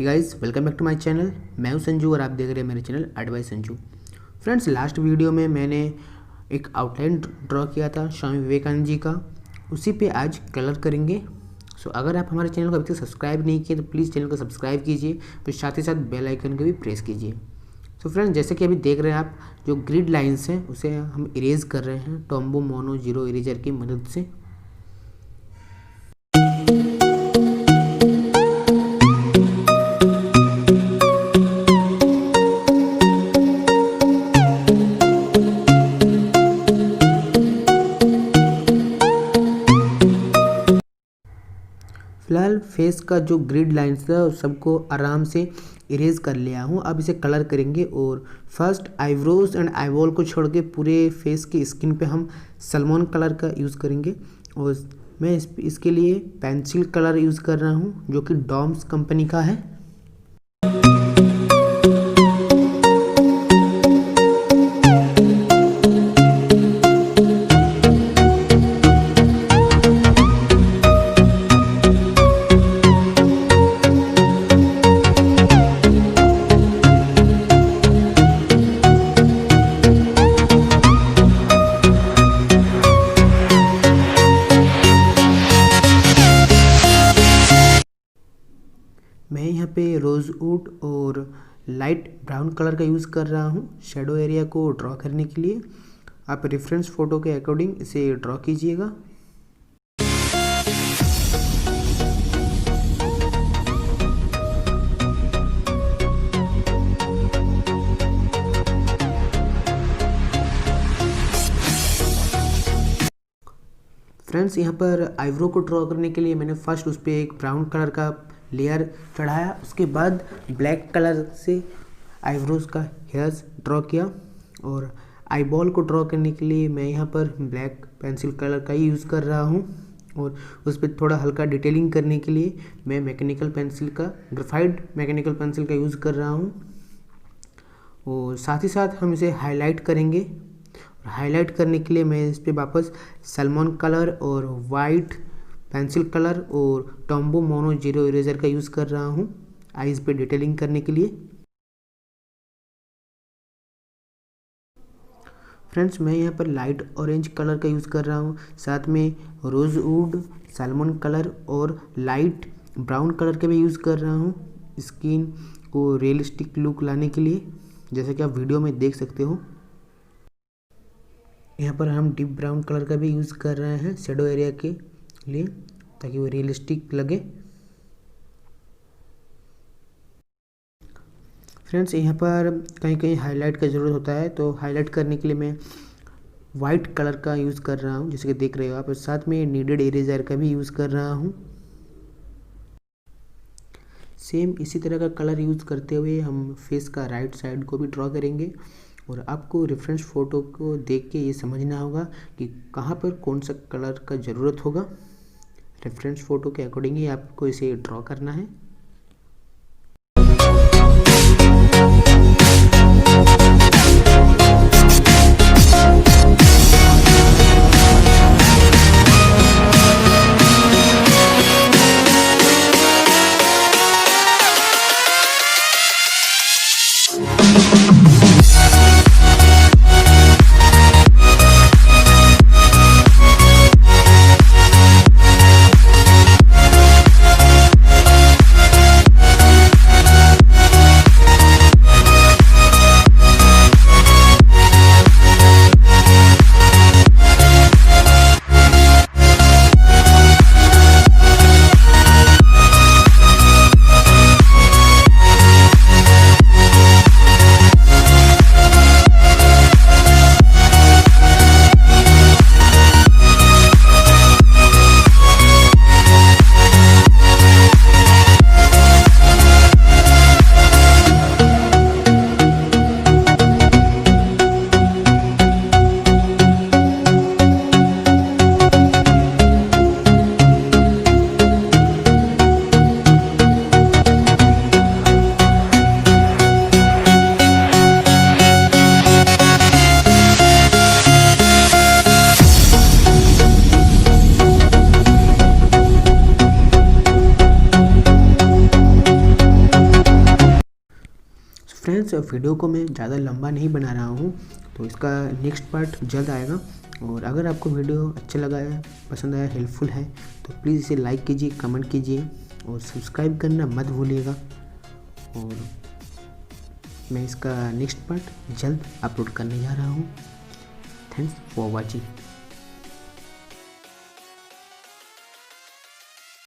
Hey guys, welcome back to my channel. मैं हूं संजू और आप देख रहे हैं मेरे channel advice Sanju. Friends, last video में मैंने एक आउटलाइन ड्रॉ किया था स्वामी विवेकानंद जी का, उसी पे आज कलर करेंगे। सो अगर आप हमारे चैनल को अभी तक सब्सक्राइब नहीं किए तो प्लीज़ चैनल को सब्सक्राइब कीजिए, फिर साथ ही साथ बेल आइकन को भी प्रेस कीजिए। सो फ्रेंड्स, जैसे कि अभी देख रहे हैं आप, जो ग्रिड लाइन्स हैं उसे हम इरेज कर रहे हैं टॉम्बो मोनो जीरो इरेजर की मदद से। फिलहाल फेस का जो ग्रिड लाइन्स था सबको आराम से इरेज कर लिया हूँ। अब इसे कलर करेंगे और फर्स्ट आईब्रोज एंड आईबॉल को छोड़ के पूरे फेस की स्किन पे हम सलमोन कलर का यूज़ करेंगे। और मैं इसके लिए पेंसिल कलर यूज़ कर रहा हूँ जो कि डॉम्स कंपनी का है। मैं यहाँ पे रोज़वुड और लाइट ब्राउन कलर का यूज़ कर रहा हूँ शेडो एरिया को ड्रॉ करने के लिए। आप रेफरेंस फ़ोटो के अकॉर्डिंग इसे ड्रॉ कीजिएगा। फ्रेंड्स, यहाँ पर आईब्रो को ड्रॉ करने के लिए मैंने फर्स्ट उस पर एक ब्राउन कलर का लेयर चढ़ाया, उसके बाद ब्लैक कलर से आईब्रोज का हेयर्स ड्रॉ किया। और आईबॉल को ड्रॉ करने के लिए मैं यहाँ पर ब्लैक पेंसिल कलर का ही यूज़ कर रहा हूँ। और उस पर थोड़ा हल्का डिटेलिंग करने के लिए मैं मैकेनिकल पेंसिल का, ग्रेफाइट मैकेनिकल पेंसिल का यूज़ कर रहा हूँ। और साथ ही साथ हम इसे हाईलाइट करेंगे। हाईलाइट करने के लिए मैं इस पर वापस सलमोन कलर और वाइट पेंसिल कलर और टॉम्बो मोनो जीरो इरेजर का यूज़ कर रहा हूँ आईज पे डिटेलिंग करने के लिए। फ्रेंड्स, मैं यहाँ पर लाइट ऑरेंज कलर का यूज़ कर रहा हूँ, साथ में रोज़वुड, सलमोन कलर और लाइट ब्राउन कलर का भी यूज़ कर रहा हूँ स्किन को रियलिस्टिक लुक लाने के लिए, जैसा कि आप वीडियो में देख सकते हो। यहाँ पर हम डीप ब्राउन कलर का भी यूज़ कर रहे हैं शेडो एरिया के लिए, ताकि वो रियलिस्टिक लगे। फ्रेंड्स, यहाँ पर कहीं कहीं हाईलाइट का ज़रूरत होता है, तो हाईलाइट करने के लिए मैं वाइट कलर का यूज़ कर रहा हूँ, जैसे कि देख रहे हो आप। साथ में नीडेड इरेजर का भी यूज़ कर रहा हूँ। सेम इसी तरह का कलर यूज़ करते हुए हम फेस का राइट साइड को भी ड्रॉ करेंगे। और आपको रेफरेंस फ़ोटो को देख के ये समझना होगा कि कहाँ पर कौन सा कलर का ज़रूरत होगा। रेफरेंस फ़ोटो के अकॉर्डिंग ही आपको इसे ड्रॉ करना है। फ्रेंड्स वीडियो को मैं ज़्यादा लंबा नहीं बना रहा हूँ, तो इसका नेक्स्ट पार्ट जल्द आएगा। और अगर आपको वीडियो अच्छा लगा है, पसंद आया, हेल्पफुल है, तो प्लीज़ इसे लाइक कीजिए, कमेंट कीजिए और सब्सक्राइब करना मत भूलिएगा। और मैं इसका नेक्स्ट पार्ट जल्द अपलोड करने जा रहा हूँ। Thanks for watching.